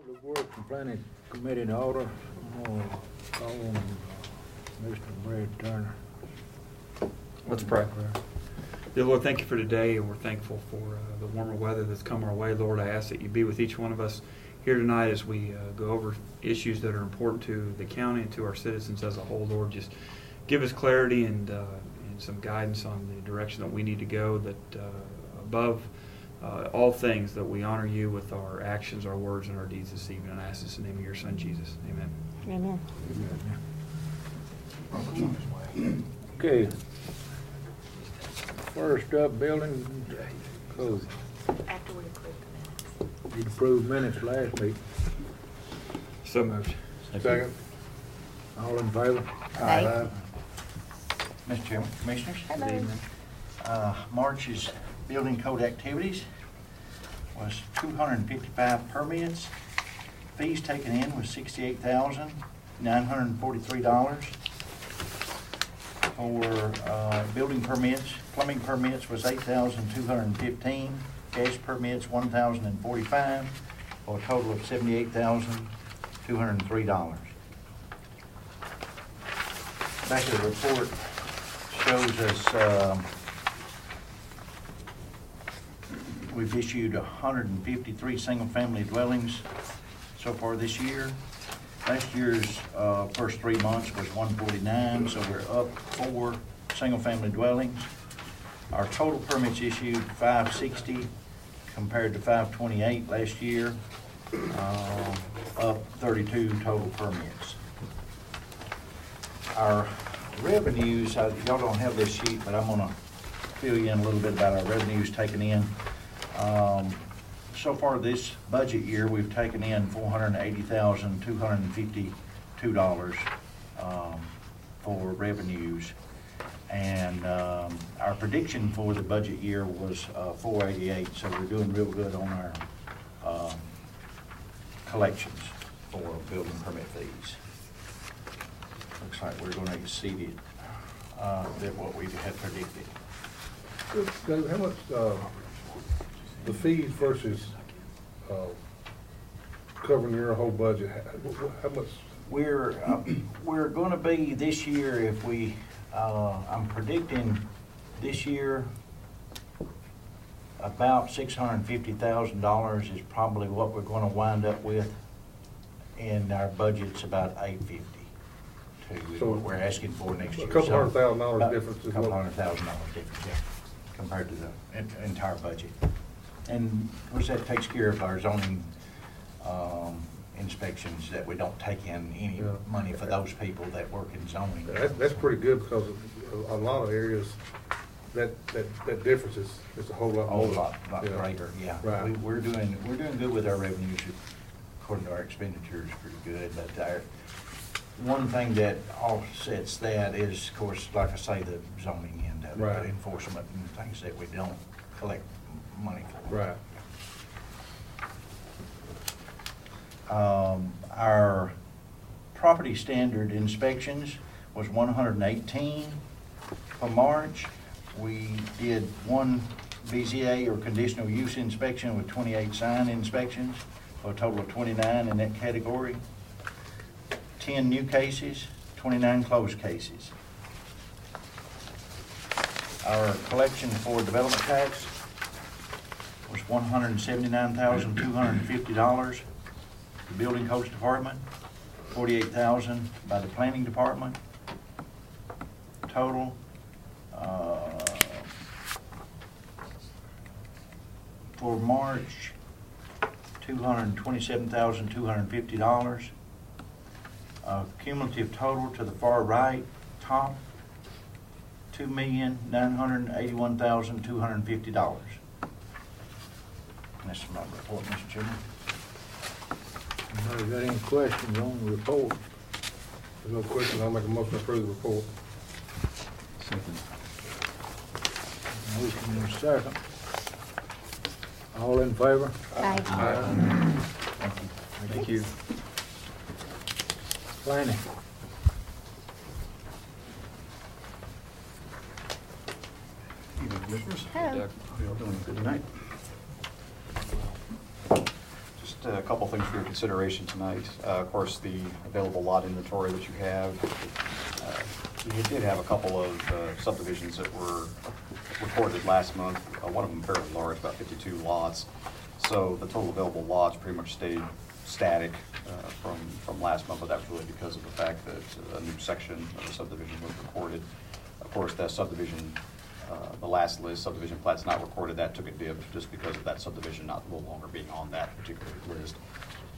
The Works and Planning Committee in order. I'm gonna call on Mr. Brad Turner. Let's pray. Dear Lord, thank you for today, and we're thankful for the warmer weather that's come our way. Lord, I ask that you be with each one of us here tonight as we go over issues that are important to the county and to our citizens as a whole. Lord, just give us clarity and some guidance on the direction that we need to go, that above all things, that we honor you with our actions, our words, and our deeds this evening. And I ask this in the name of your Son, Jesus. Amen. Amen. Okay. First up, building code. After we approve the minutes. You approved minutes last week. So moved. Second. All in favor? Aye. Mr. Chairman, Commissioners, Hello. Good evening. March's building code activities was 255 permits. Fees taken in was $68,943. For building permits, plumbing permits was 8,215. Gas permits 1,045, for a total of $78,203. Back of the report shows us we've issued 153 single-family dwellings so far this year. Last year's first 3 months was 149, so we're up 4 single-family dwellings. Our total permits issued 560 compared to 528 last year, up 32 total permits. Our revenues, y'all don't have this sheet, but I'm gonna fill you in a little bit about our revenues taken in. So far this budget year, we've taken in $480,252 for revenues. And our prediction for the budget year was 488, so we're doing real good on our collections for building permit fees. Looks like we're gonna exceed it, than what we had predicted. David, how much, the fees versus covering your whole budget, how much? We're gonna be this year, if we, I'm predicting this year about $650,000 is probably what we're gonna wind up with, and our budget's about $850 is what we're asking for next year. A couple So, $100,000 difference is A couple what? $100,000 difference, yeah, compared to the entire budget. And of course, that takes care of our zoning inspections, that we don't take in any Yeah. money for those people that work in zoning. That's pretty good, because a lot of areas, that difference is a whole lot A more. whole lot Yeah. greater, yeah. Right. We're doing good with our revenues, according to our expenditures, pretty good. But one thing that offsets that is, of course, like I say, the zoning end of it, Right. the enforcement and things that we don't collect money for. Right. Our property standard inspections was 118 for March. We did 1 BZA or conditional use inspection with 28 sign inspections, for a total of 29 in that category. 10 new cases, 29 closed cases. Our collection for development tax was $179,250. The Building Codes Department, $48,000 by the Planning Department. Total, for March, $227,250. Cumulative total to the far right, top, $2,981,250. And that's my report, Mr. Chairman. Anybody got any questions on the report? There's no question, I'll make a motion to approve the report. Motion and second. All in favor? Aye. Thank you. Planning. Evening, Commissioners. Hello. Doug, how y'all doing? Good night. Just Just a couple things for your consideration tonight. Of course, the available lot inventory that you have. You did have a couple of subdivisions that were recorded last month. One of them fairly large, about 52 lots. So the total available lots pretty much stayed static from last month, but that was really because of the fact that a new section of the subdivision was recorded. Of course, that subdivision, the last list, subdivision plat's not recorded, that took a dip just because of that subdivision no longer being on that particular list.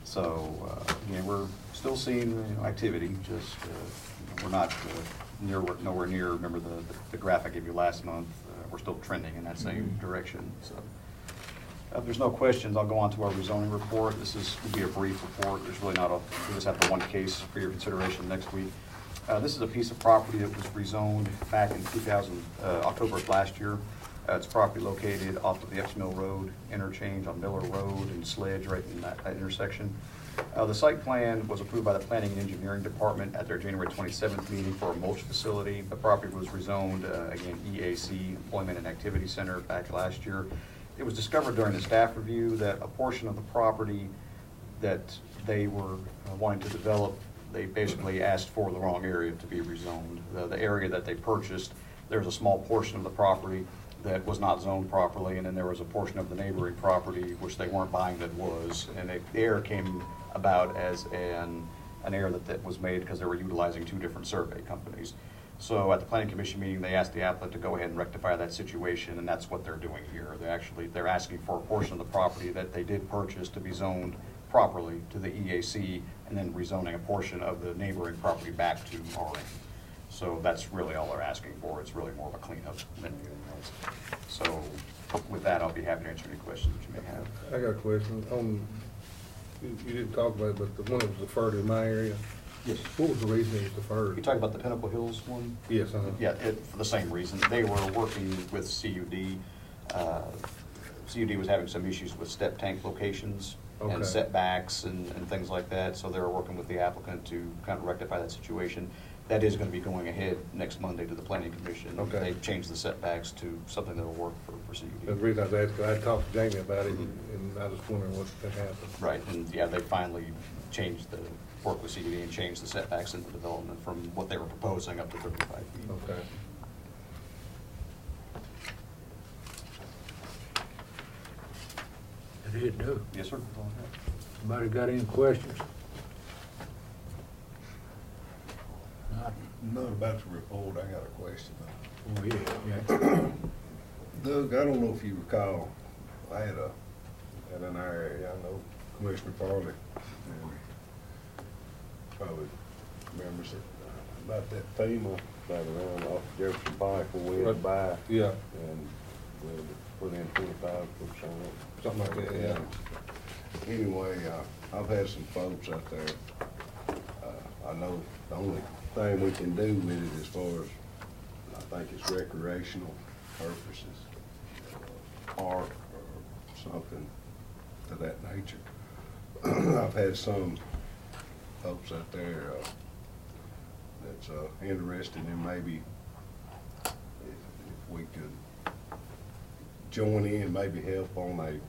So, again, we're still seeing activity, just we're not nowhere near, remember the graph I gave you last month, we're still trending in that same direction. So, if there's no questions, I'll go on to our rezoning report. This will be a brief report. There's really not we just have the one case for your consideration next week. This is a piece of property that was rezoned back in October of last year. It's property located off of the Epps Mill Road interchange on Miller Road and Sledge, right in that intersection. The site plan was approved by the Planning and Engineering Department at their January 27th meeting for a mulch facility. The property was rezoned, again, EAC, Employment and Activity Center, back last year. It was discovered during the staff review that a portion of the property that they were wanting to develop, they basically asked for the wrong area to be rezoned. The area that they purchased, there was a small portion of the property that was not zoned properly, and then there was a portion of the neighboring property which they weren't buying that was. And the error came about as an error that was made because they were utilizing two different survey companies. So at the Planning Commission meeting, they asked the applicant to go ahead and rectify that situation, and that's what they're doing here. They're asking for a portion of the property that they did purchase to be zoned properly to the EAC, and then rezoning a portion of the neighboring property back to RA. So that's really all they're asking for. It's really more of a cleanup than anything else. So with that, I'll be happy to answer any questions that you may have. I got a question. You didn't talk about it, but the one that was deferred in my area, Yes. what was the reason it was deferred? You talking about the Pinnacle Hills one? Yes, Yeah, for the same reason. They were working with CUD. CUD was having some issues with step tank locations Okay. and setbacks and things like that, so they were working with the applicant to kind of rectify that situation. That is going to be going ahead next Monday to the Planning Commission. Okay. They've changed the setbacks to something that will work for The CUD. reason I was asking, I talked to Jamie about it, and I was wondering what had happened. Right, and yeah, they finally changed work with CUD and changed the setbacks in the development from what they were proposing up to 35 feet. Okay. That it, do. Yes, sir. Somebody got any questions? Not, Not about the report, I got a question. oh, yeah. Doug, I don't know if you recall, I had in our area, I know Commissioner Farley, and probably remembers it, about that FEMA right around off Jefferson Pike when we had to buy. Yeah. And we had to put in 25 for Something like that, yeah. Anyway, I've had some folks out there, I know the only thing we can do with it as far as, I think it's recreational purposes, park or something to that nature. I've had some folks out there that's interested in maybe if we could join in, maybe help on a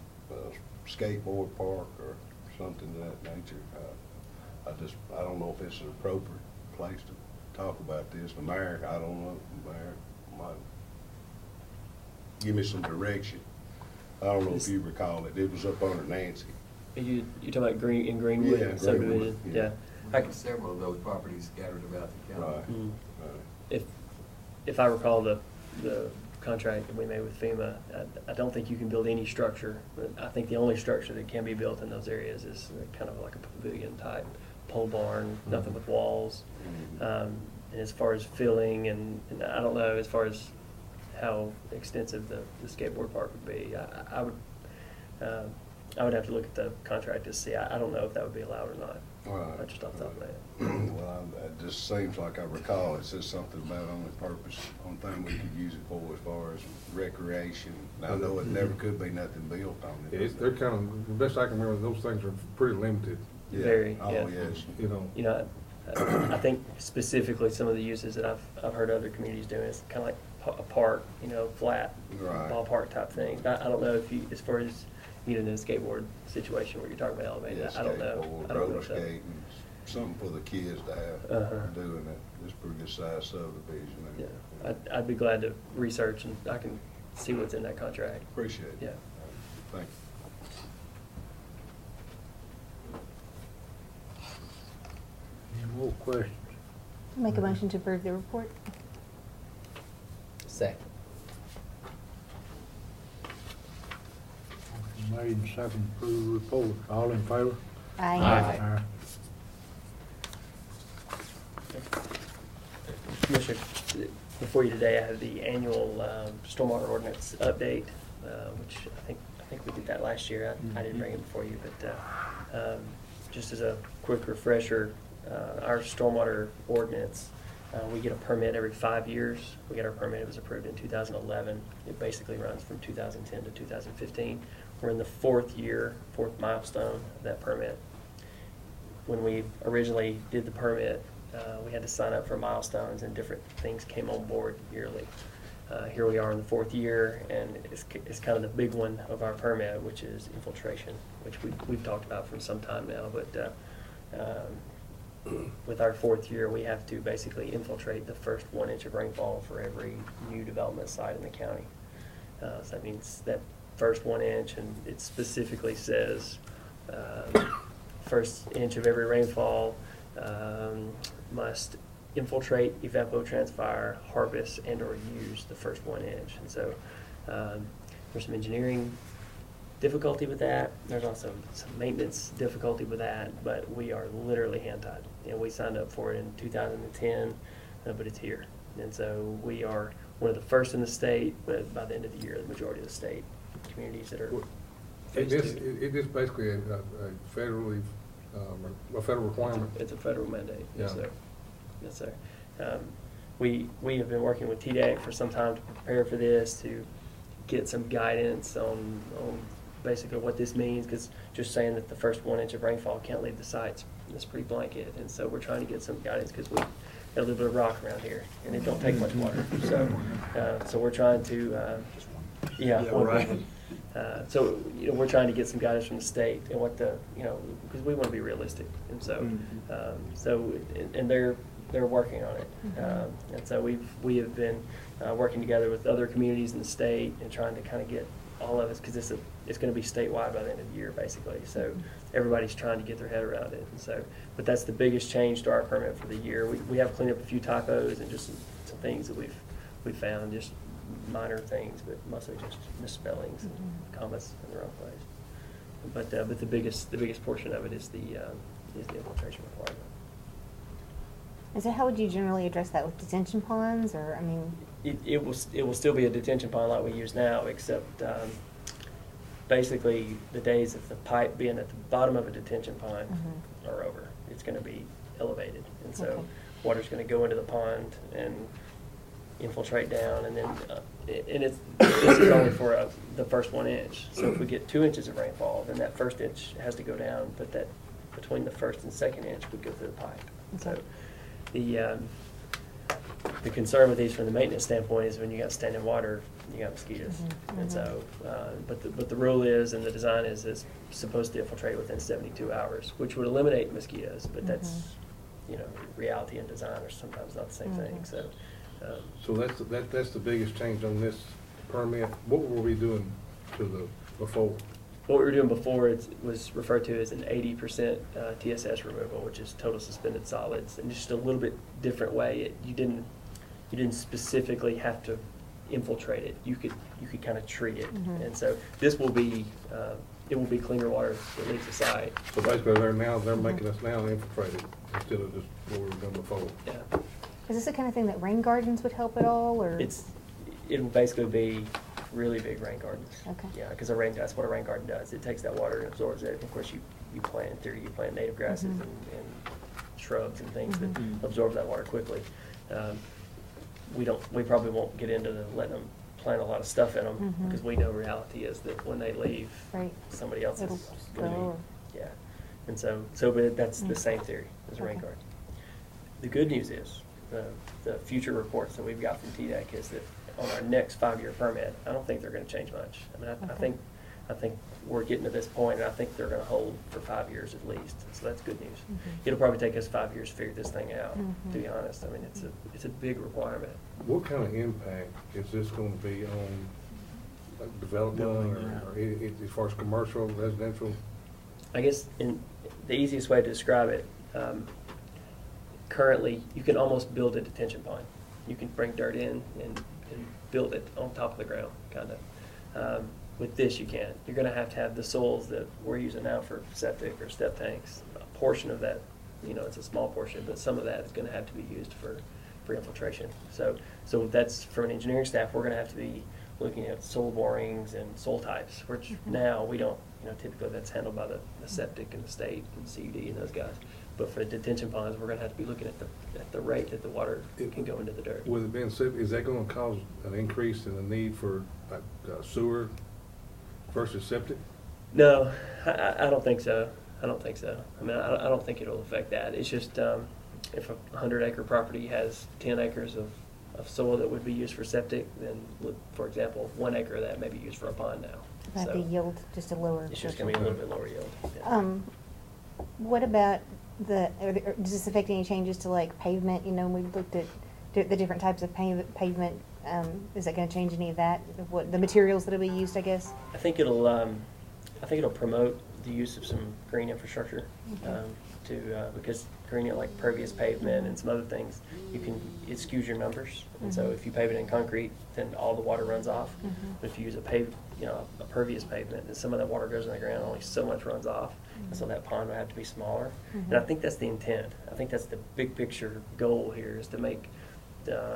skateboard park or something to that nature. I don't know if it's an appropriate place to talk about this. The mayor, I don't know, the mayor might give me some direction. I don't know if you recall it. It was up under Nancy. You talking about Greenwood Yeah, subdivision? Greenwood, Yeah. yeah. I There's several of those properties scattered about the county. Right. Mm. Right. If I recall the contract that we made with FEMA, I don't think you can build any structure. I think the only structure that can be built in those areas is kind of like a pavilion type pole barn, nothing with walls. And as far as filling, and I don't know as far as how extensive the skateboard park would be. I would have to look at the contract to see. I don't know if that would be allowed or not. Right. Just off the top of my head. Well, it just seems like I recall it says something about only purpose, only thing we could use it for as far as recreation. Now, I know it never could be nothing built on Yeah, it. they're kind of, the best I can remember, those things are pretty limited, Yeah. Very, Oh, yeah. yes. you know. You know, I think specifically some of the uses that I've heard other communities doing is kind of like a park, you know, flat Right. ballpark type thing. I don't know if you, as far as get into a skateboard situation where you're talking about elevated. I don't know. Skateboard, I don't know roller if that- skating, something for the kids to Uh-huh. have doing it. It's a pretty good size subdivision. Yeah, I'd be glad to research and I can see what's in that contract. Appreciate it. Yeah. Thank you. Any more questions? Make a motion to approve the report. Second. Motion made and second to approve the report. All in favor? Aye. Commissioner, before you today, I have the annual stormwater ordinance update, which I think we did that last year. I didn't bring it before you, but just as a quick refresher, our stormwater ordinance, we get a permit every 5 years. We got our permit, it was approved in 2011. It basically runs from 2010 to 2015. We're in the fourth milestone of that permit. When we originally did the permit, we had to sign up for milestones and different things came on board yearly. Here we are in the fourth year, and it's kind of the big one of our permit, which is infiltration, which we've talked about for some time now. But with our fourth year, we have to basically infiltrate the first 1 inch of rainfall for every new development site in the county. So that means that first 1 inch, and it specifically says first inch of every rainfall must infiltrate, evapotranspire, harvest, and or use the first 1 inch. And so there's some engineering difficulty with that. There's also some maintenance difficulty with that, but we are literally hand-tied. We signed up for it in 2010, but it's here. And so we are one of the first in the state, but by the end of the year, the majority of the state communities that are phase two. It is basically a federally, a federal requirement. It's a federal mandate, yes, Yeah. sir. Yes, sir. We have been working with TDEC for some time to prepare for this, to get some guidance on basically what this means, because just saying that the first 1 inch of rainfall can't leave the sites is pretty blanket. And so we're trying to get some guidance, because we got a little bit of rock around here, and it don't take much water. So we're trying to, yeah, right. so we're trying to get some guidance from the state and what the, because we want to be realistic. And so and they're working on it. And so we have been working together with other communities in the state and trying to kind of get all of us, because it's going to be statewide by the end of the year, basically. So everybody's trying to get their head around it. And so, but that's the biggest change to our permit for the year. We have cleaned up a few typos and just some things that we've found, just minor things, but mostly just misspellings and commas in the wrong place. But the biggest portion of it is the infiltration requirement. And so how would you generally address that, with detention ponds, or, I mean? It will still be a detention pond like we use now, except basically the days of the pipe being at the bottom of a detention pond are over. It's going to be elevated, and so Okay. water's going to go into the pond and infiltrate down, and then this is only for the first 1 inch. So if we get 2 inches of rainfall, then that first inch has to go down, but that between the first and second inch would go through the pipe. So the concern with these from the maintenance standpoint is when you got standing water, you got mosquitoes. And so, but the rule is, and the design is, it's supposed to infiltrate within 72 hours, which would eliminate mosquitoes, but that's, reality and design are sometimes not the same thing, so. So that's the biggest change on this permit. What were we doing to the before? What we were doing before was referred to as an 80% TSS removal, which is total suspended solids, and just a little bit different way. You didn't specifically have to infiltrate it. You could kind of treat it, and so this will be it will be cleaner water that leaves the site. So basically, they're making us now infiltrate it instead of just what we were doing before. Yeah, Is this the kind of thing that rain gardens would help at all, or? it'll basically be really big rain gardens. Okay. Yeah, because that's what a rain garden does. It takes that water and absorbs it. Of course, you plant, in theory, you plant native grasses and shrubs and things that absorb that water quickly. We probably won't get into letting them plant a lot of stuff in them, because we know reality is that when they leave, Right. somebody else It'll is going grow. to, yeah. And so but that's the same theory as a rain Okay. garden. The good news is, the future reports that we've got from TDEC is that on our next 5-year permit, I don't think they're going to change much. I mean, I think we're getting to this point, and I think they're gonna hold for 5 years at least, so that's good news. Mhm. It'll probably take us 5 years to figure this thing out, to Mhm. be honest. I mean, it's a big requirement. What kind of impact is this gonna be on like, development as far as commercial, residential? I guess in the easiest way to describe it, currently, you can almost build a detention pond. You can bring dirt in and build it on top of the ground, kind of. With this, you can't. You're gonna have to have the soils that we're using now for septic or step tanks. A portion of that, it's a small portion, but some of that is gonna have to be used for infiltration. So that's, from an engineering staff, we're gonna have to be looking at soil borings and soil types, which now we don't, typically that's handled by the septic and the state and CUD and those guys. But for the detention ponds, we're gonna have to be looking at the rate that the water can go into the dirt. With it being said, is that gonna cause an increase in the need for like sewer versus septic? No, I don't think so. I don't think so. I mean, I don't think it'll affect that. It's just, if a 100-acre property has 10 acres of soil that would be used for septic, then, for example, 1 acre of that may be used for a pond now. About So the yield, just a lower. it's just gonna be a little bit lower yield. Yeah. What about does this affect any changes to like pavement? We've looked at the different types of pavement. Is that going to change any of that? What the materials that will be used, I guess? I think it'll promote the use of some green infrastructure, because green, like pervious pavement and some other things, it skews your numbers. And so if you pave it in concrete, then all the water runs off. But if you use a pervious pavement, then some of that water goes in the ground, only so much runs off. And so that pond will have to be smaller. And I think that's the intent. I think that's the big picture goal here, is to make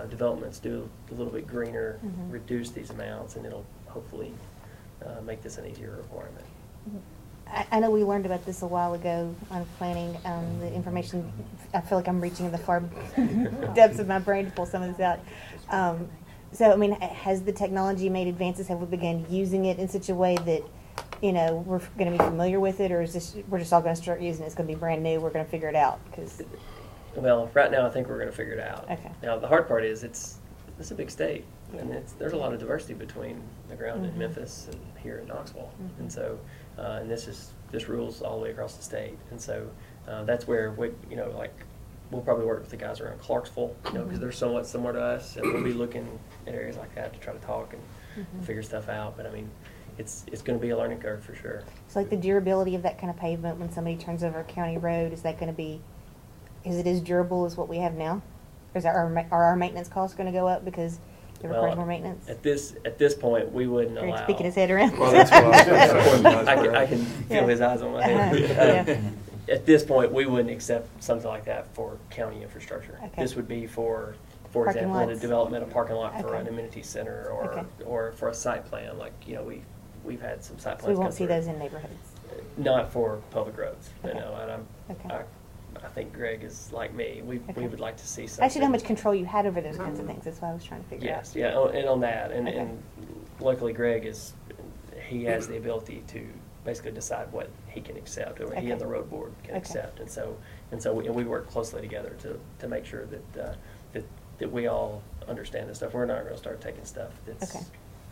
developments do a little bit greener, reduce these amounts, and it'll hopefully make this an easier requirement. I know we learned about this a while ago on planning. The information, I feel like I'm reaching in the far depths of my brain to pull some of this out. So, I mean, has the technology made advances? Have we begun using it in such a way that, we're going to be familiar with it, or is this we're just all going to start using it? It's going to be brand new. We're going to figure it out Well, right now I think we're going to figure it out. Okay. Now the hard part is it's a big state, and there's a lot of diversity between the ground in Memphis and here in Knoxville, and so and this rules all the way across the state, and so that's where we'll probably work with the guys around Clarksville, because they're somewhat similar to us, and we'll be looking at areas like that to try to talk and figure stuff out. But I mean, it's going to be a learning curve for sure. So, like the durability of that kind of pavement when somebody turns over a county road, is that going to be? Is it as durable as what we have now? Or are our maintenance costs going to go up because it requires more maintenance? At this point, we wouldn't Greg's allow. peeking his head around. Well, that's what I can feel his eyes on my head. At this point, we wouldn't accept something like that for county infrastructure. Okay. This would be for Parking example, in a lots. development, a parking lot for Okay. an amenity center, Okay. or for a site plan. Like we've had some site So we plans. won't come see through. those in neighborhoods. Not for public roads. Okay. And Okay. I think Greg is like me. We Okay. would like to see something. I should know how much control you had over those kinds of things. That's why I was trying to figure out. Yes, yeah, and on that, and Okay. luckily Greg he has the ability to basically decide what he can accept, or he Okay. and the road board can Okay. accept, and so we work closely together to make sure that we all understand this stuff. We're not going to start taking stuff that's Okay.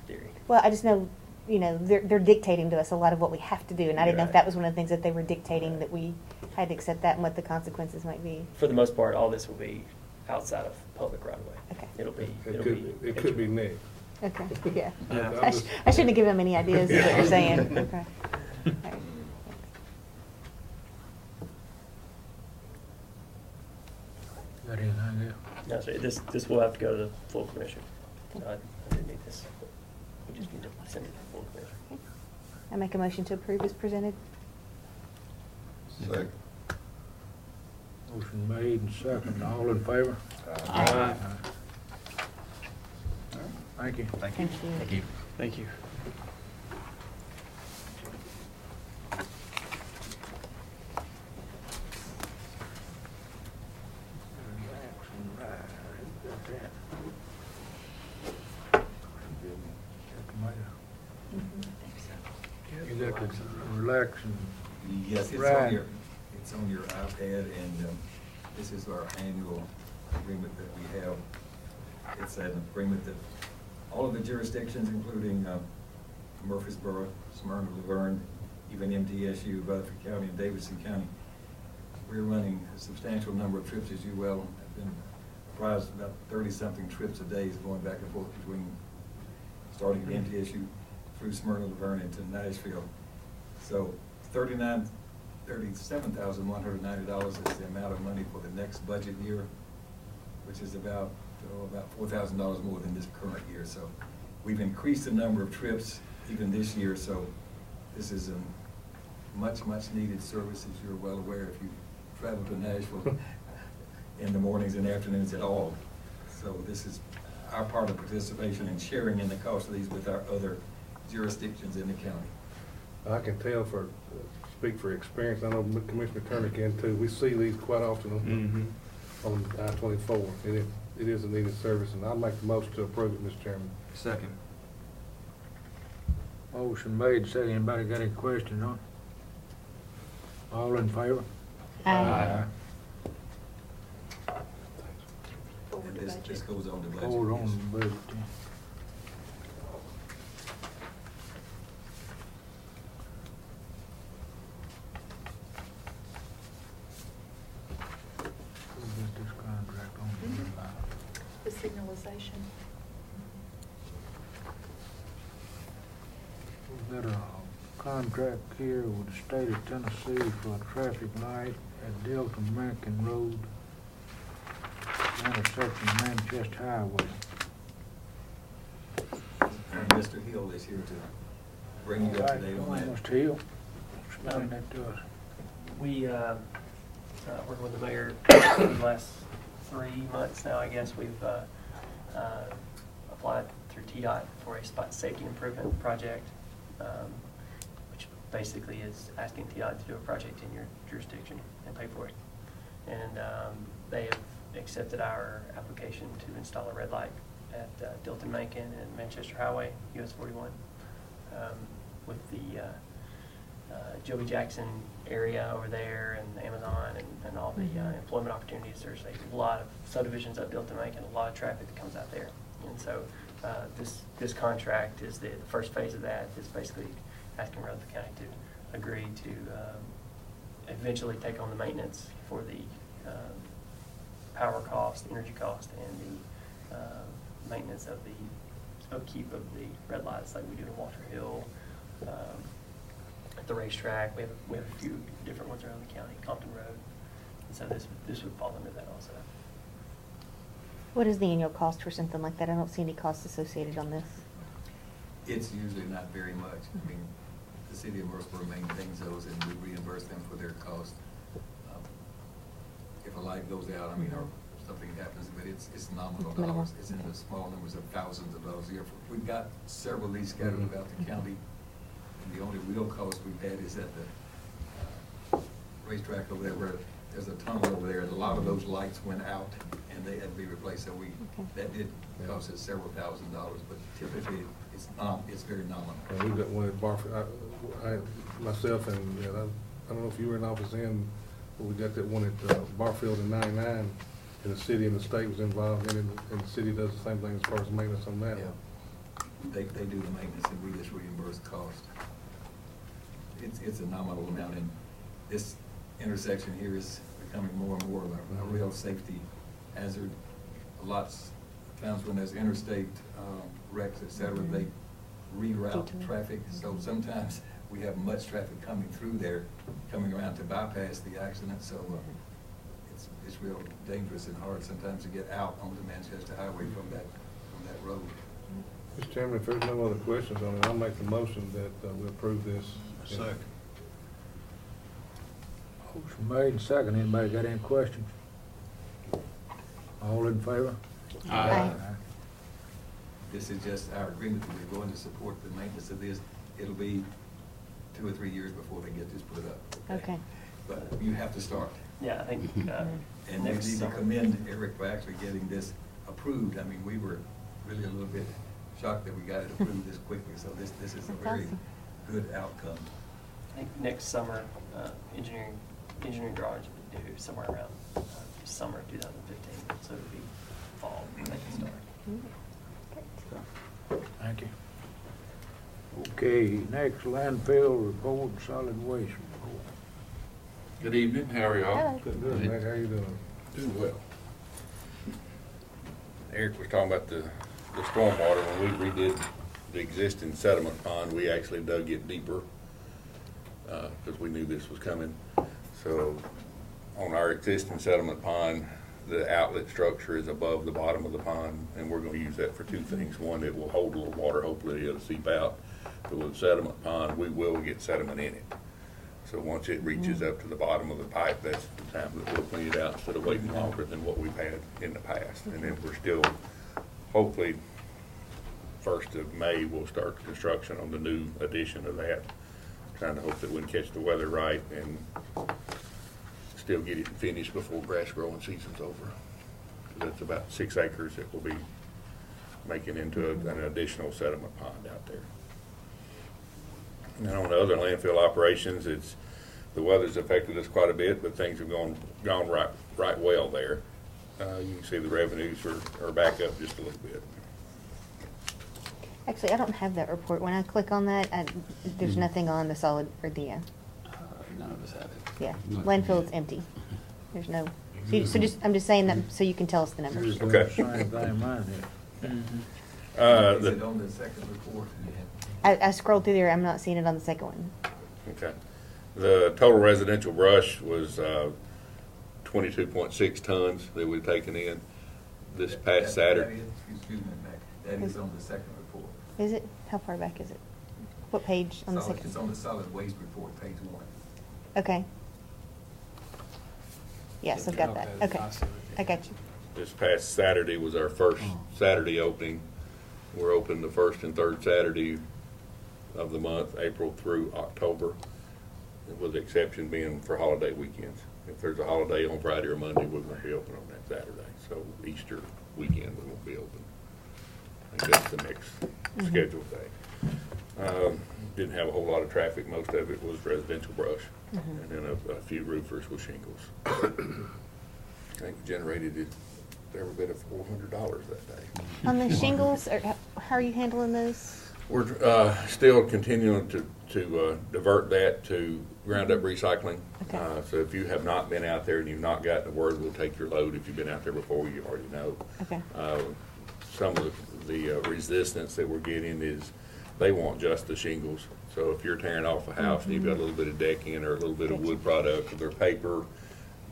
theory. Well, I just know, they're dictating to us a lot of what we have to do, and I didn't know if Right. that was one of the things that they were dictating, that we had to accept that and what the consequences might be. For the most part, all this will be outside of public right of way. Okay. It could be next. Okay, yeah. Yeah. I shouldn't have given them any ideas of what you're saying. Okay. All right. Got anything else? No, sir, this will have to go to the full commission. So I didn't need this. We just need to send it to the full commission. I make a motion to approve as presented. Second. Motion made and second. All in favor? Aye. Thank you. Thank you. Thank you. Thank you. Thank you. Executive relaxing. Yes, Right. it's on your iPad, and this is our annual agreement that we have. It's an agreement that all of the jurisdictions, including Murfreesboro, Smyrna, Laverne, even MTSU, Rutherford County, and Davidson County. We're running a substantial number of trips, as you well have been apprised, about 30-something trips a day is going back and forth between, starting at MTSU through Smyrna, Laverne, into Nashville. So $37,190 is the amount of money for the next budget year, which is about $4,000 more than this current year. So we've increased the number of trips even this year, so this is a much needed service, as you're well aware if you travel to Nashville in the mornings and afternoons at all. So this is our part of participation and sharing in the cost of these with our other jurisdictions in the county. I can tell speak for experience, I know Commissioner Turner can too. We see these quite often on I-24, and it is a needed service, and I'll make the motion to approve it, Mr. Chairman. Second. Motion made, second. Anybody got any questions on it? All in favor? Aye. And this goes on the budget. Hold on yes. the budget. then. Who got this contract on the line? The signalization. We've got a contract here with the state of Tennessee for a traffic light at Delta Macon Road, intersection of Manchester Highway. And Mr. Hill is here to bring you up to date on that. Mr. Hill, explain that to us. We, working with the mayor for the last 3 months now, I guess, we've applied through TDOT for a spot safety improvement project, which basically is asking TDOT to do a project in your jurisdiction and pay for it. And they have accepted our application to install a red light at Dilton Macon and Manchester Highway, US 41, with the Joey Jackson area over there and Amazon and all the employment opportunities. There's a lot of subdivisions up Dilton Macon, a lot of traffic that comes out there. And so this contract is the first phase of that. Is basically asking Rutherford County to agree to eventually take on the maintenance for the power cost, energy cost, and the maintenance of the upkeep of the red lights like we do in Walter Hill, at the racetrack. We have a few different ones around the county, Compton Road. And so this would fall under that also. What is the annual cost for something like that? I don't see any costs associated on this. It's usually not very much. I mean, the city of Murfreesboro maintains those and we reimburse them for their cost. If a light goes out, I mean, or something happens, but it's nominal Minimal. dollars. It's in the small numbers of thousands of dollars a year. We've got several of these scattered about the county. And the only real cost we've had is at the racetrack over there where there's a tunnel over there. And a lot of those lights went out and they had to be replaced. So that did cost us several $1,000s, but typically it's very nominal. And we've got one at Barfield, myself and, I don't know if you were in office then, but we got that one at Barfield in 99, and the city and the state was involved, and the city does the same thing as far as maintenance on that. Yeah. They do the maintenance and we just reimburse the cost. It's a nominal amount, and this intersection here is becoming more and more of a real safety hazard. Lots of times when there's interstate wrecks, et cetera, they reroute traffic. So sometimes we have much traffic coming through there, coming around to bypass the accident. So it's real dangerous and hard sometimes to get out onto Manchester Highway from that road. Mr. Chairman, if there's no other questions on it, I'll make the motion that we approve this. Second. Motion made and second. Anybody got any questions? All in favor? Aye. This is just our agreement that we're going to support the maintenance of this. It'll be 2 or 3 years before they get this put up. Okay. But you have to start. Yeah, I think And we next need to summer. commend Eric for actually getting this approved. I mean, we were really a little bit shocked that we got it approved this quickly. So this is a That's very awesome. good outcome. I think next summer, engineering drawings will be due somewhere around summer of 2015. So it'll be fall when they can start. Great. Thank you. Okay, next landfill report, solid waste report. Good evening, how are y'all? Hello. Good, Mac, how you doing? Doing well. Eric was talking about the stormwater. When we redid the existing settlement pond, we actually dug it deeper because we knew this was coming. So on our existing settlement pond, the outlet structure is above the bottom of the pond, and we're going to use that for two things. One, it will hold a little water, hopefully it'll seep out. But with the settlement pond, we will get sediment in it. So once it reaches up to the bottom of the pipe, that's the time that we'll clean it out instead of waiting longer than what we've had in the past. And then we're still, hopefully, 1st of May, we'll start construction on the new addition of that. Trying to hope that we can catch the weather right and still get it finished before grass growing season's over. That's about 6 acres that we'll be making into an additional sediment pond out there. And on the other landfill operations, the weather's affected us quite a bit, but things have gone right well there. You can see the revenues are back up just a little bit. Actually, I don't have that report. When I click on that, there's nothing on the solid or the, None of us have it. yeah, landfill is empty. There's no, I'm just saying that so you can tell us the numbers. Here's the Okay. same thing mine here. Is it on the second report? I scrolled through there, I'm not seeing it on the second one. Okay. The total residential brush was 22.6 tons that we've taken in this past Saturday. Excuse me, Mac, that is on the second report. Is it? How far back is it? What page on the second? It's on the solid waste report, page 1. Okay. Yes, I've got that. Okay. I got you. This past Saturday was our first Saturday opening. We're open the first and third Saturday of the month, April through October, with the exception being for holiday weekends. If there's a holiday on Friday or Monday, we won't be open on that Saturday. So Easter weekend, we won't be open. I think that's the next scheduled day. Didn't have a whole lot of traffic. Most of it was residential brush, and then a few roofers with shingles. I think we generated every bit of $400 that day. On the shingles, how are you handling those? We're still continuing to divert that to ground up recycling. Okay. So if you have not been out there and you've not gotten the word, we'll take your load. If you've been out there before, you already know. Okay. Some of the resistance that we're getting is they want just the shingles. So if you're tearing off a house and you've got a little bit of decking or a little bit of wood product or their paper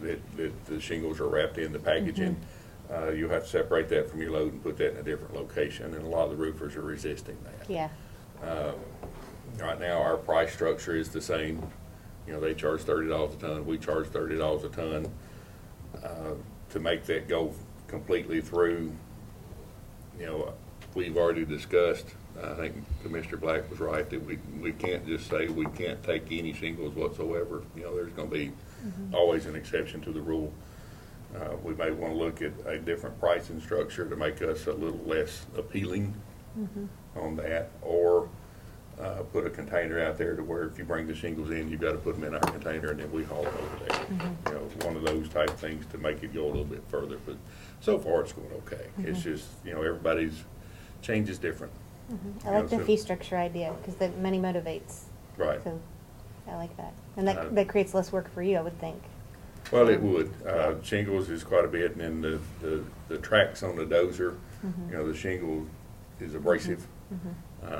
that the shingles are wrapped in the packaging, you'll have to separate that from your load and put that in a different location, and a lot of the roofers are resisting that. Yeah. Right now, our price structure is the same. You know, they charge $30 a ton, we charge $30 a ton. To make that go completely through, you know, we've already discussed, I think Commissioner Black was right, that we can't just say we can't take any shingles whatsoever. You know, there's going to be always an exception to the rule. We may want to look at a different pricing structure to make us a little less appealing on that, or put a container out there to where if you bring the shingles in, you've got to put them in our container and then we haul it over there. You know, one of those type things to make it go a little bit further. But so far, it's going okay. It's just, you know, everybody's change is different. I like the fee structure idea because the money motivates. Right. So I like that. And that creates less work for you, I would think. Well, it would. Shingles is quite a bit, and then the tracks on the dozer, you know, the shingle is abrasive.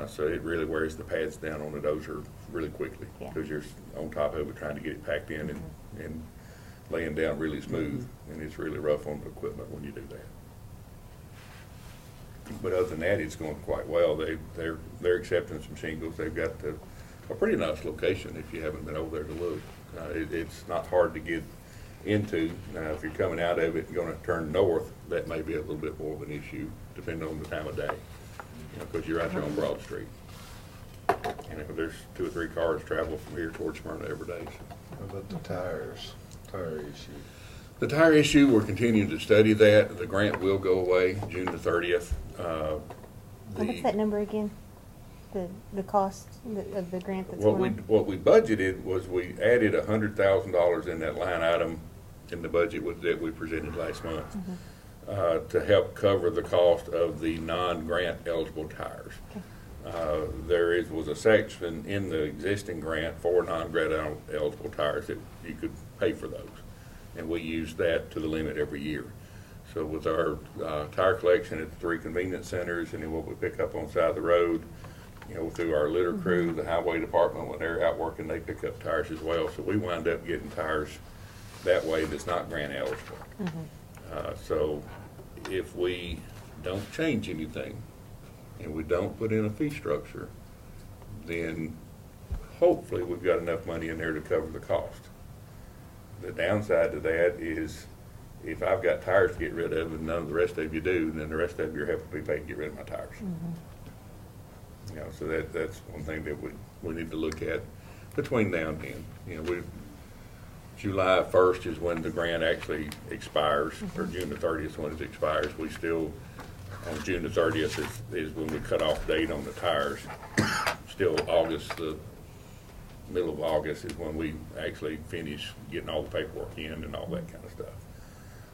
So it really wears the pads down on the dozer really quickly because you're on top of it trying to get it packed in and laying down really smooth, and it's really rough on the equipment when you do that. But other than that, it's going quite well. They're accepting some shingles. They've got a pretty nice location if you haven't been over there to look. It's not hard to get into. Now, if you're coming out of it and going to turn north, that may be a little bit more of an issue depending on the time of day, you know, because you're right there on Broad Street. You know, there's 2 or 3 cars travel from here towards Smyrna every day. So. How about the tire issue? The tire issue, we're continuing to study that. The grant will go away June the 30th. What's that number again? The cost of the grant that's what going on? What we budgeted was we added $100,000 in that line item in the budget that we presented last month to help cover the cost of the non-grant eligible tires. there was a section in the existing grant for non-grant eligible tires that you could pay for those. And we use that to the limit every year. So with our tire collection at the 3 convenience centers, and then what we pick up on the side of the road, you know, through our litter crew, the highway department, when they're out working, they pick up tires as well. So we wind up getting tires that way that's not grant eligible. So if we don't change anything and we don't put in a fee structure, then hopefully we've got enough money in there to cover the cost. The downside to that is if I've got tires to get rid of and none of the rest of you do, then the rest of you are having to be paid to get rid of my tires. You know, so that's one thing that we need to look at between now and then. You know, July 1st is when the grant actually expires, or June the 30th is when it expires. We still, on June the 30th is when we cut off date on the tires. Still August, the middle of August is when we actually finish getting all the paperwork in and all that kind of stuff.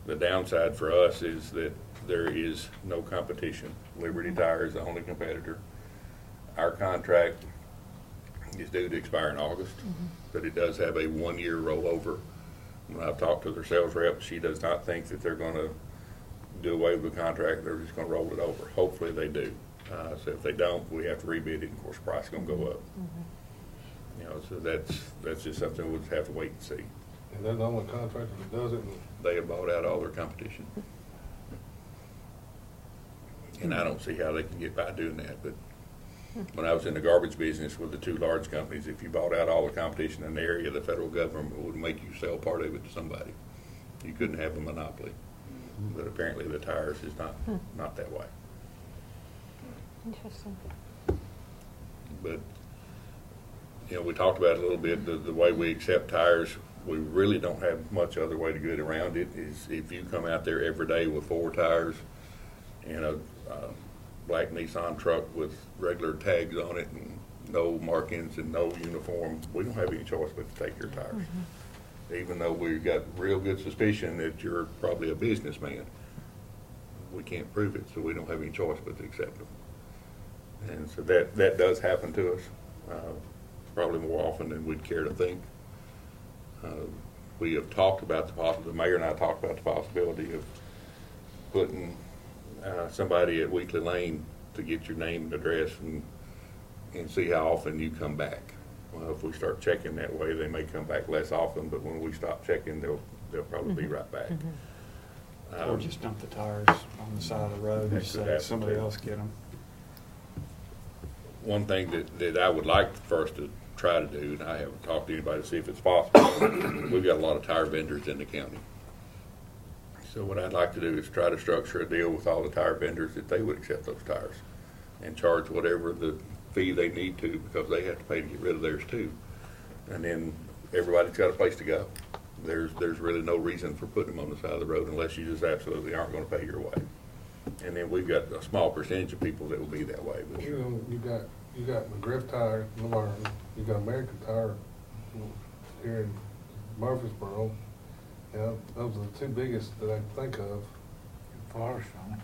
The downside for us is that there is no competition. Liberty Tire is the only competitor. Our contract is due to expire in August, but it does have a 1-year rollover. When I've talked to their sales rep, she does not think that they're going to do away with the contract. They're just going to roll it over. Hopefully they do. So if they don't, we have to rebid it. Of course, the price is going to go up. You know, so that's just something we'll have to wait and see. And they're the only contractor that does it. They have bought out all their competition. And I don't see how they can get by doing that, but when I was in the garbage business with the 2 large companies, if you bought out all the competition in the area, the federal government would make you sell part of it to somebody. You couldn't have a monopoly. But apparently the tires is not that way. Interesting. But, you know, we talked about it a little bit, the way we accept tires, we really don't have much other way to get around it. Is if you come out there every day with 4 tires and a black Nissan truck with regular tags on it and no markings and no uniform, we don't have any choice but to take your tires. Even though we've got real good suspicion that you're probably a businessman, we can't prove it, so we don't have any choice but to accept them. And so that does happen to us, probably more often than we'd care to think. We have talked about the mayor and I talked about the possibility of putting somebody at Weekly Lane to get your name and address and see how often you come back. Well, if we start checking that way, they may come back less often, but when we stop checking, they'll probably be right back. Or just dump the tires on the side of the road and say somebody else get them. One thing that I would like for us to try to do, and I haven't talked to anybody to see if it's possible, we've got a lot of tire vendors in the county. So what I'd like to do is try to structure a deal with all the tire vendors that they would accept those tires and charge whatever the fee they need to, because they have to pay to get rid of theirs too. And then everybody's got a place to go. There's really no reason for putting them on the side of the road unless you just absolutely aren't going to pay your way. And then we've got a small percentage of people that will be that way. But You know, you got McGriff Tire, Laverne, you got American Tire here in Murfreesboro. You know, those are the 2 biggest that I can think of. Firestone.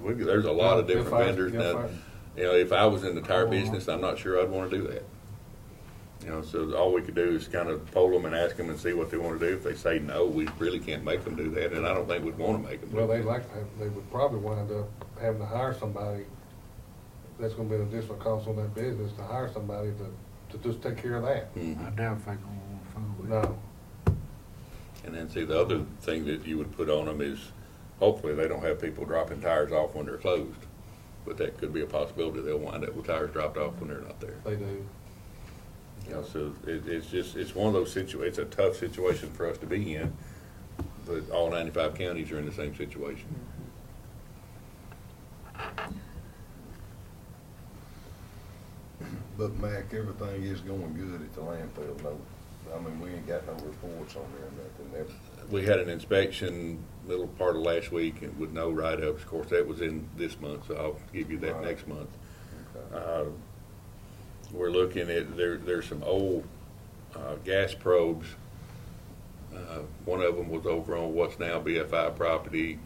there's a lot of different vendors If I- now. You know, if I was in the tire business, I'm not sure I'd want to do that. You know, so all we could do is kind of poll them and ask them and see what they want to do. If they say no, we really can't make them do that, and I don't think we'd want to make them do Well, that. they would probably wind up having to hire somebody. That's gonna be an additional cost on that business, to hire somebody to just take care of that. I doubt if they gonna want to fool with it. No. And then see, the other thing that you would put on them is, hopefully they don't have people dropping tires off when they're closed. But that could be a possibility. They'll wind up with tires dropped off when they're not there. They do. You know, so it's one of those it's a tough situation for us to be in, but all 95 counties are in the same situation. But Mac, everything is going good at the landfill, no, I mean, we ain't got no reports on there or nothing. We had an inspection middle part of last week and with no write-ups. Of course, that was in this month, so I'll give you that Right. next month. Okay. We're looking at, there's some old gas probes. One of them was over on what's now BFI property.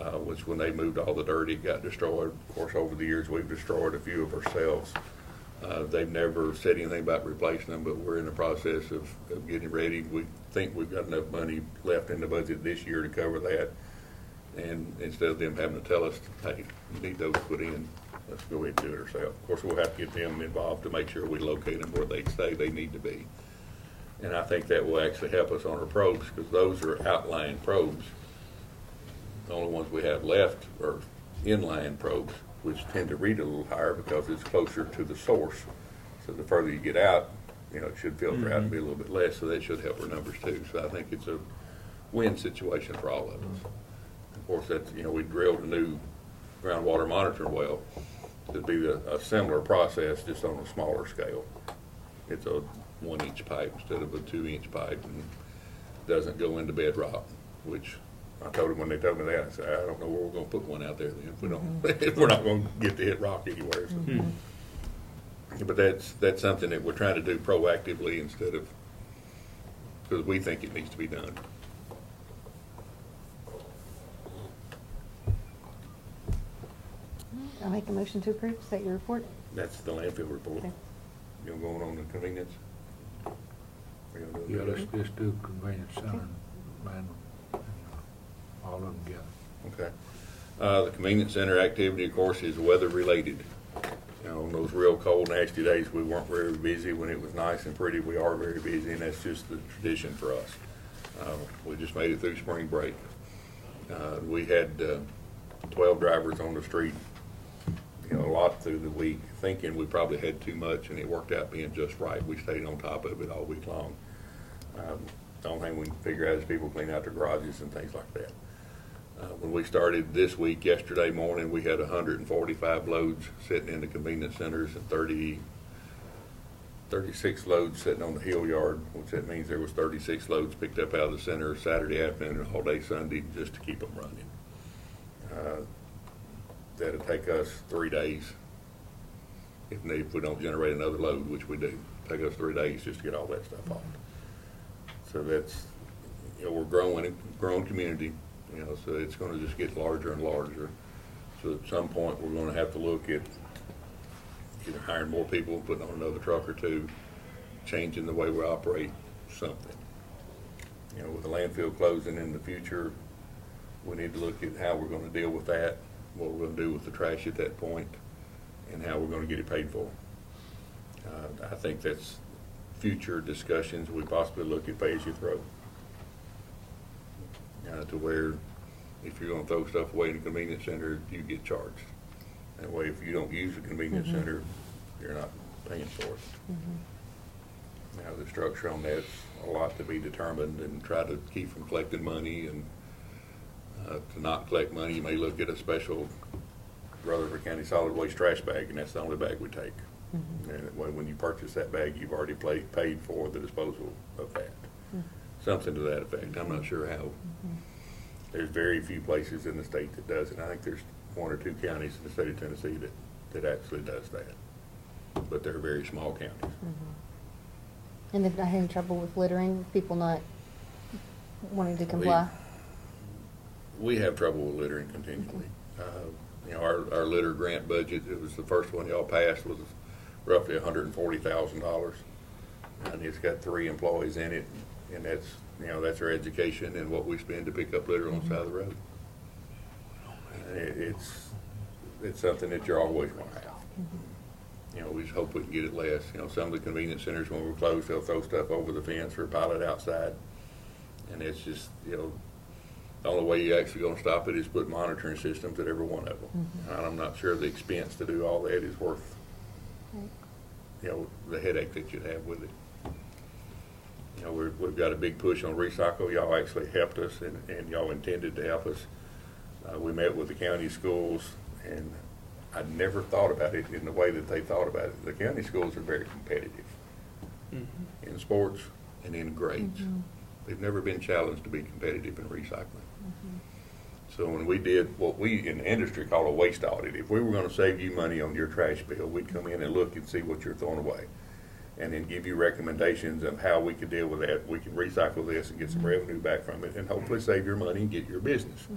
which when they moved all the dirt, it got destroyed. Of course, over the years, we've destroyed a few of ourselves. They've never said anything about replacing them, but we're in the process of getting ready. We think we've got enough money left in the budget this year to cover that. And instead of them having to tell us, hey, you need those put in, let's go ahead and do it ourselves. Of course, we'll have to get them involved to make sure we locate them where they say they need to be. And I think that will actually help us on our probes, because those are outline probes. The only ones we have left are inline probes, which tend to read a little higher because it's closer to the source. So the further you get out, you know, it should filter out and be a little bit less, so that should help our numbers too. So I think it's a win situation for all of us. Of course, that's, you know, we drilled a new groundwater monitoring well. It'd be a similar process, just on a smaller scale. It's a 1-inch pipe instead of a 2-inch pipe, and doesn't go into bedrock, which I told them when they told me that, I said, I don't know where we're gonna put one out there then, if we don't, if we're not gonna get to hit rock anywhere. So. But that's something that we're trying to do proactively instead of, because we think it needs to be done. I'll make a motion to approve. Is that your report? That's the landfill report. Okay. You know, going on the convenience? We're gonna do Yeah, it let's together? just do convenience center and all of them together. Okay. The convenience center activity, of course, is weather related. You know, on those real cold, nasty days, we weren't very busy. When it was nice and pretty, we are very busy, and that's just the tradition for us. We just made it through spring break. We had 12 drivers on the street, you know, a lot through the week, thinking we probably had too much, and it worked out being just right. We stayed on top of it all week long. The only thing we can figure out is people clean out their garages and things like that. When we started this week, yesterday morning, we had 145 loads sitting in the convenience centers and 36 loads sitting on the hill yard, which that means there was 36 loads picked up out of the center Saturday afternoon and all day Sunday just to keep them running. That'll take us 3 days if we don't generate another load, which we do. Take us 3 days just to get all that stuff off. So that's, you know, we're growing community, you know, so it's going to just get larger and larger. So at some point, we're going to have to look at either hiring more people, putting on another truck or two, changing the way we operate, something. You know, with the landfill closing in the future, we need to look at how we're going to deal with that, what we're going to do with the trash at that point, and how we're going to get it paid for. I think that's future discussions. We possibly look at pay as you throw. To where if you're going to throw stuff away in the convenience center, you get charged. That way, if you don't use the convenience center, you're not paying for it. Now, the structure on that's a lot to be determined, and try to keep from collecting money. And to not collect money, you may look at a special Rutherford County solid waste trash bag, and that's the only bag we take. And that way, when you purchase that bag, you've already paid for the disposal of that. Something to that effect. I'm not sure how. There's very few places in the state that does it. I think there's 1 or 2 counties in the state of Tennessee that actually does that. But they're very small counties. And they've not had any trouble with littering, people not wanting to comply? We have trouble with littering continually. You know, our litter grant budget, it was the first one y'all passed, was roughly $140,000. And it's got 3 employees in it, and that's, you know, that's our education and what we spend to pick up litter on the side of the road. It's something that you're always going to have. You know, we just hope we can get it less. You know, some of the convenience centers, when we're closed, they'll throw stuff over the fence or pile it outside. And it's just, you know, the only way you're actually going to stop it is put monitoring systems at every one of them. And I'm not sure the expense to do all that is worth, you know, the headache that you'd have with it. You know, we've got a big push on recycle. Y'all actually helped us, and y'all intended to help us. We met with the county schools, and I never thought about it in the way that they thought about it. The county schools are very competitive in sports and in grades. They've never been challenged to be competitive in recycling. So when we did what we in the industry call a waste audit, if we were going to save you money on your trash bill, we'd come in and look and see what you're throwing away, and then give you recommendations of how we could deal with that. We can recycle this and get some revenue back from it, and hopefully save your money and get your business.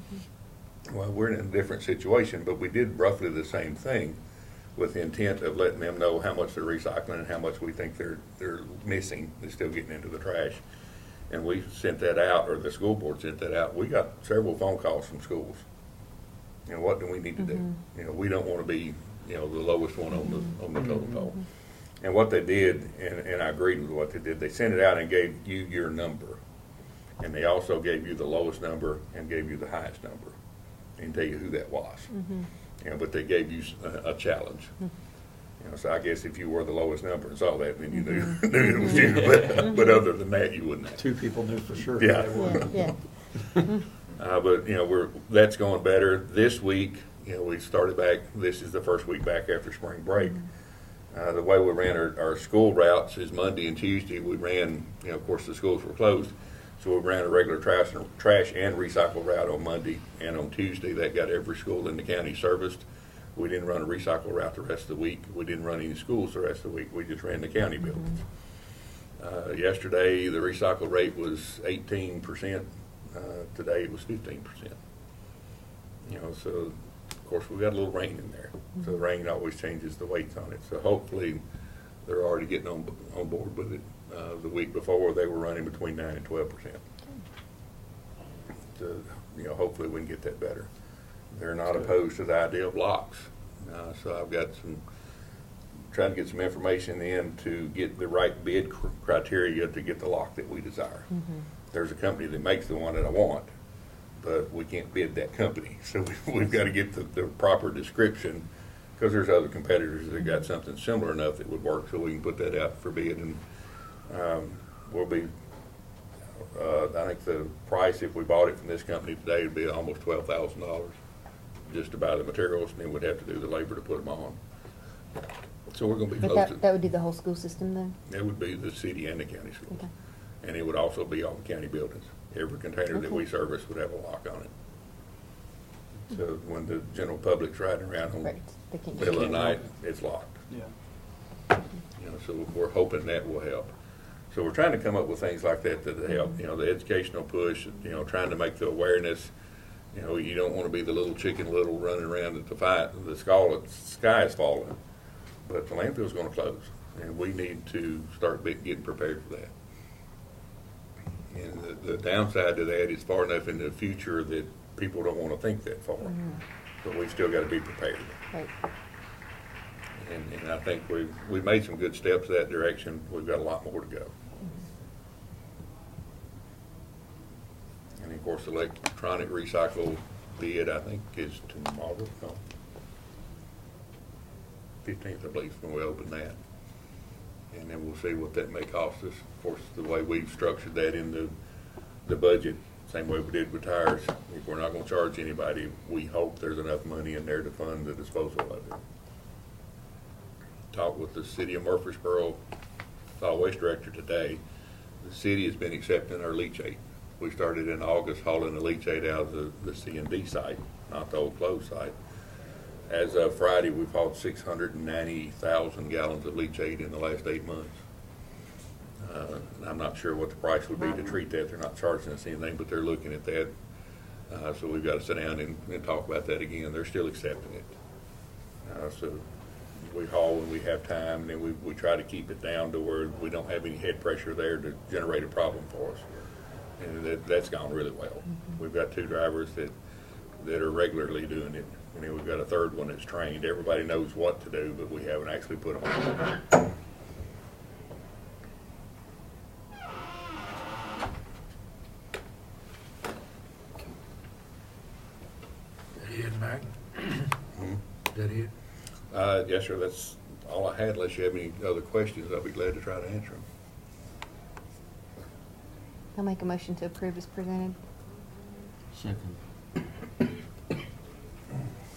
Well, we're in a different situation, but we did roughly the same thing with the intent of letting them know how much they're recycling and how much we think they're missing, they're still getting into the trash. And we sent that out, or the school board sent that out. We got several phone calls from schools. You know, what do we need to do? You know, we don't want to be, you know, the lowest one on the total call. And what they did, and I agreed with what they did, they sent it out and gave you your number. And they also gave you the lowest number and gave you the highest number. And tell you who that was. You know, but they gave you a challenge. You know, so I guess if you were the lowest number and saw that, then you knew it was you. But other than that, you wouldn't have. Two people knew for sure. Yeah. Who they were. Yeah. But you know, that's going better. This week, you know, we started back. This is the first week back after spring break. The way we ran our school routes is Monday and Tuesday. We ran, you know, of course the schools were closed, so we ran a regular trash and recycle route on Monday, and on Tuesday that got every school in the county serviced. We didn't run a recycle route the rest of the week. We didn't run any schools the rest of the week. We just ran the county buildings. Yesterday the recycle rate was 18%. Today it was 15%. You know, so of course we got a little rain in there. So the rain always changes the weights on it. So hopefully they're already getting on board with it. The week before they were running between 9 and 12%. So, you know, hopefully we can get that better. They're not opposed to the idea of locks. So I've got trying to get some information in to get the right bid criteria to get the lock that we desire. There's a company that makes the one that I want, but we can't bid that company. So we've got to get the proper description, because there's other competitors that got something similar enough that would work, so we can put that out for bid. And we'll be, I think the price, if we bought it from this company today, would be almost $12,000 just to buy the materials, and then we'd have to do the labor to put them on. So we're going to be But close to. that would do the whole school system then? It would be the city and the county schools. Okay. And it would also be all the county buildings. Every container that we service would have a lock on it. So when the general public's riding around on Right. They can't middle of the just- night, it's locked. Yeah. You know, so we're hoping that will help. So we're trying to come up with things like that help. You know, the educational push, you know, trying to make the awareness. You know, you don't want to be the little Chicken Little running around at the sky is falling. But the landfill's going to close, and we need to start getting prepared for that. And the downside to that is far enough into the future that people don't want to think that far. But we still got to be prepared. Right. And I think we've made some good steps that direction. We've got a lot more to go. And of course, the electronic recycle bid, I think, is tomorrow. No, 15th, I believe, when we open that. And then we'll see what that may cost us. Of course, the way we've structured that in the budget, same way we did with tires. If we're not going to charge anybody, we hope there's enough money in there to fund the disposal of it. Talked with the city of Murfreesboro solid waste director today. The city has been accepting our leachate. We started in August hauling the leachate out of the C&D site, not the old closed site. As of Friday, we've hauled 690,000 gallons of leachate in the last 8 months. I'm not sure what the price would be to treat that. They're not charging us anything, but they're looking at that. So we've got to sit down and talk about that again. They're still accepting it. So we haul when we have time, and then we try to keep it down to where we don't have any head pressure there to generate a problem for us. And that's gone really well. We've got 2 drivers that are regularly doing it. And then we've got a 3rd one that's trained. Everybody knows what to do, but we haven't actually put them on. Ed Mack? Is that it? Yes, sir, that's all I had. Unless you have any other questions, I'll be glad to try to answer them. I'll make a motion to approve as presented. Second.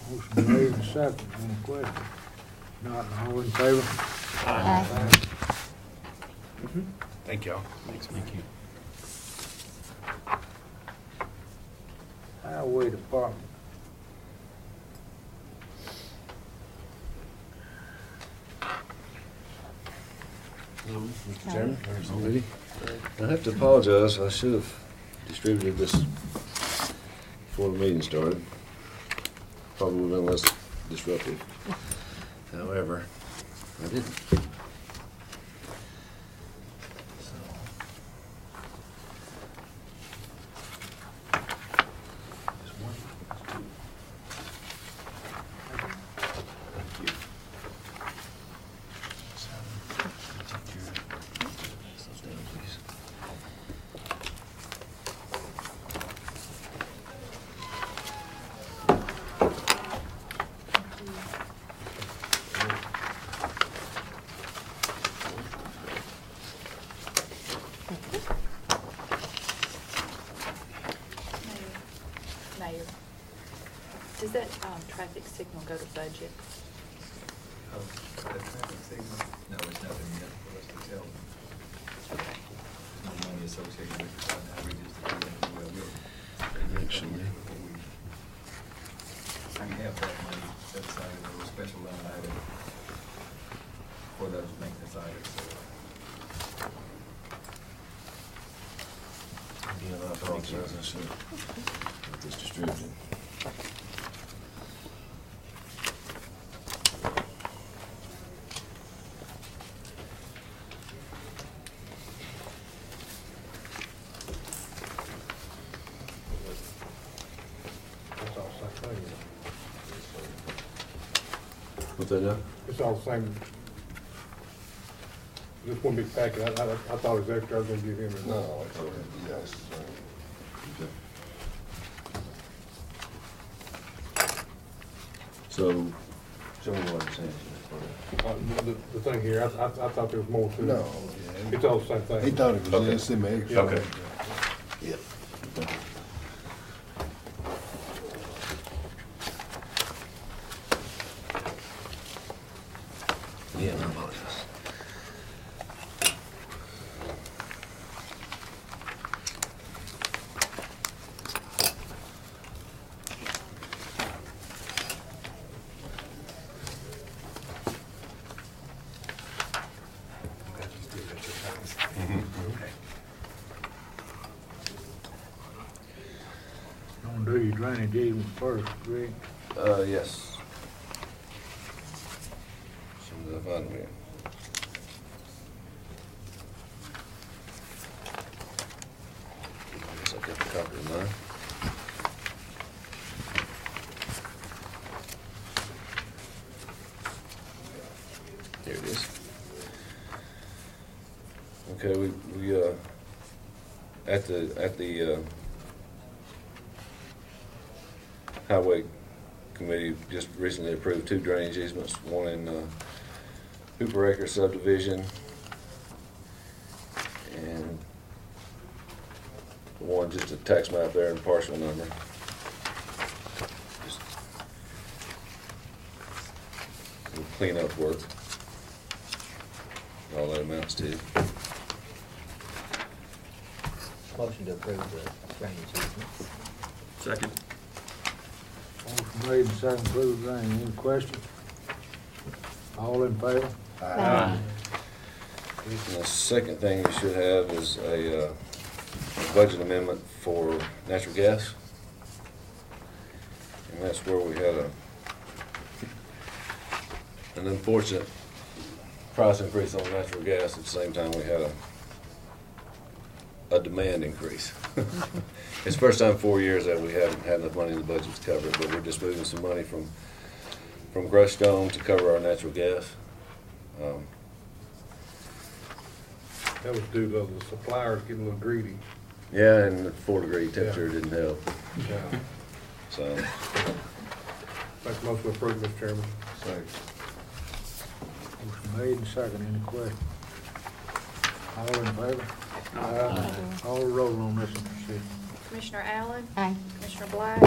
Motion made and second. Any questions? Not all in favor? Aye. Thank y'all. Thanks, thank you. Highway Department. Mr. Chairman? I have to apologize. I should have distributed this before the meeting started. probably would have been less disruptive. However, I didn't. Mayor, does that traffic signal go to budget? Oh, the traffic signal? No, it's nothing yet for us to tell them. Okay. There's no money associated with it right now, we just, we'll. Actually. We have that money set aside in a special line item for those maintenance items. Again, I apologize, I should have this distributed. It's all the same thing. What's that now? It's all the same. Just one big packet. I thought it was extra. I was gonna give him it. No, it's all right. Yes. Okay. So, show me what I'm saying. The thing here, I thought there was more to it. No. It's all the same thing. He thought it was Okay. this, him extra. Okay. Yep. Yeah, I apologize. You want to do your drainage easement first, Greg? Yes. As soon as I find them here. I guess I got the copy of mine. Here it is. Okay, we at the Highway Committee just recently approved 2 drainage easements, one in Hooper Acre subdivision and one just a tax map there and parcel number. Just some cleanup work. All that amounts to. Motion to approve the drainage easement. Second. Motion made and second, approve drainage. Any questions? All in favor? Aye. And the second thing you should have is a budget amendment for natural gas. And that's where we had an unfortunate price increase on natural gas. At the same time, we had a demand increase. It's the first time in 4 years that we haven't had enough money in the budget to cover it, but we're just moving some money from Gresham to cover our natural gas. That was due to the suppliers getting a little greedy. Yeah, and the 4-degree temperature didn't help, Yeah. so. Make a motion to approve, Mr. Chairman. Thanks. Motion made and second, any questions? All in favor? All roll on this one, proceed. Commissioner Allen? Aye. Commissioner Black?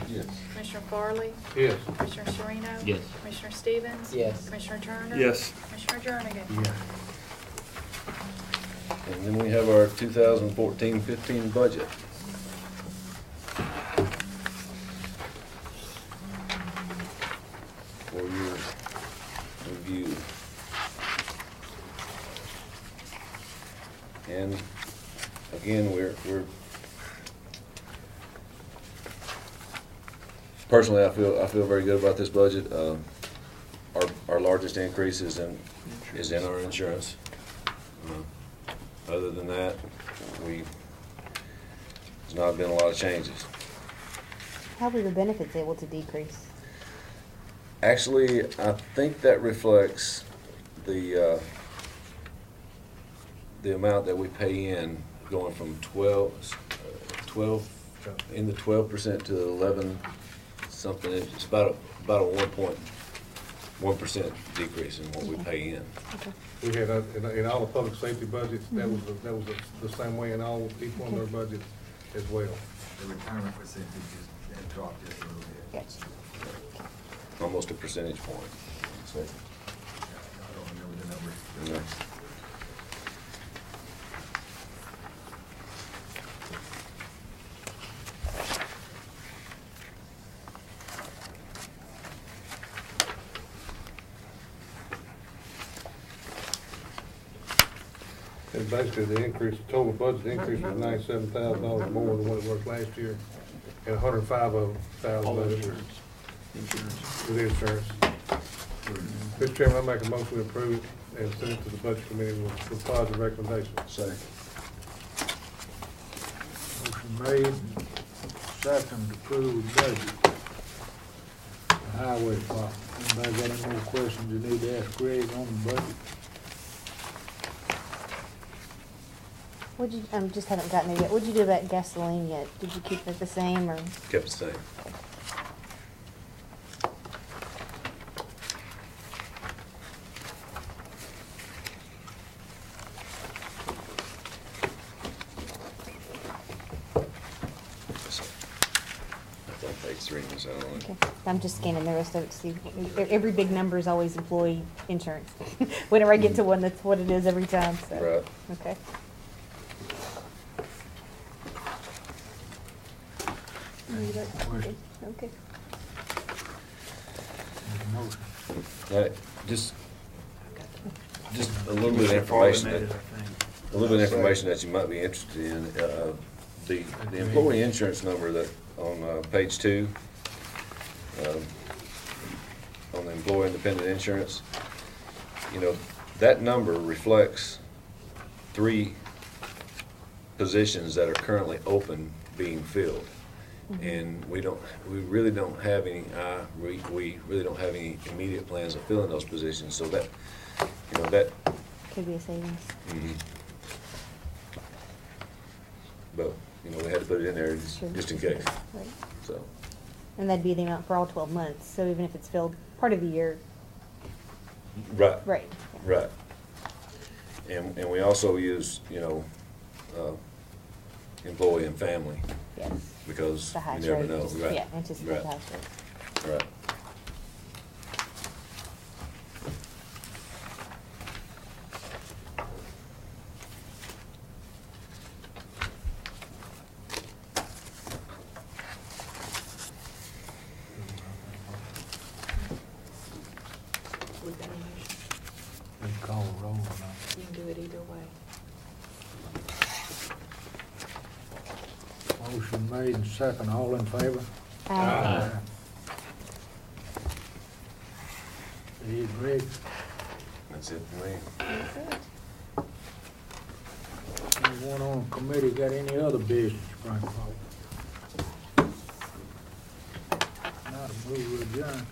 Yes. Commissioner Farley? Yes. Commissioner Sereno? Yes. Commissioner Stevens? Yes. Commissioner Turner? Yes. Commissioner Jernigan? Yes. And then we have our 2014-15 budget. For your review. And again, we're Personally, I feel very good about this budget. Our largest increase is in our insurance. Other than that, there's not been a lot of changes. How were the benefits able to decrease? Actually, I think that reflects the amount that we pay in, going from 12% to 11 something. It's about a 1.1% decrease in what we pay in. Okay. We had, in all the public safety budgets, that was the same way in each one of their budgets as well. The retirement percentage had dropped just a little bit. Gotcha. Almost a percentage point. So, I don't remember the numbers. yeah. And basically, the total budget increase was $97,000 more than what it was last year, and $105,000 All with insurance. Insurance. insurance. Mr. Chairman, I make a motion to approve and send it to the budget committee with positive recommendation. Second. Motion made, second to approve the budget. The highway department. Anybody got any more questions you need to ask Greg on the budget? What'd you, just haven't gotten it yet. What'd you do about gasoline yet? Did you keep it the same or? Kept the same. That's on page 3, Ms. Allen. Okay. I'm just scanning the rest of it to see. Every big number is always employee insurance. Whenever I get to one, that's what it is every time, so. Right. Okay. Question. Okay. Need a motion. Just a little bit of information, Automated, I a little bit of information that you might be interested in. The employee insurance number that on page 2, on the employee independent insurance, that number reflects 3 positions that are currently open being filled. And we really don't have any immediate plans of filling those positions, so that Could be a savings. But we had to put it in there Sure. just in case. Right. So And that'd be the amount for all 12 months, so even if it's filled part of the year, right. right. Right. And we also use, employee and family, Yes. because The you highest never rate, know. just- Right. yeah, anticipate Right. the highest rate. Right. We've got a motion. We call a roll or not? You can do it either way. Motion made and second, all in favor? Aye. See, Greg, That's it for me. That's it. anyone on the committee got any other business to bring forward? Not a move adjourned.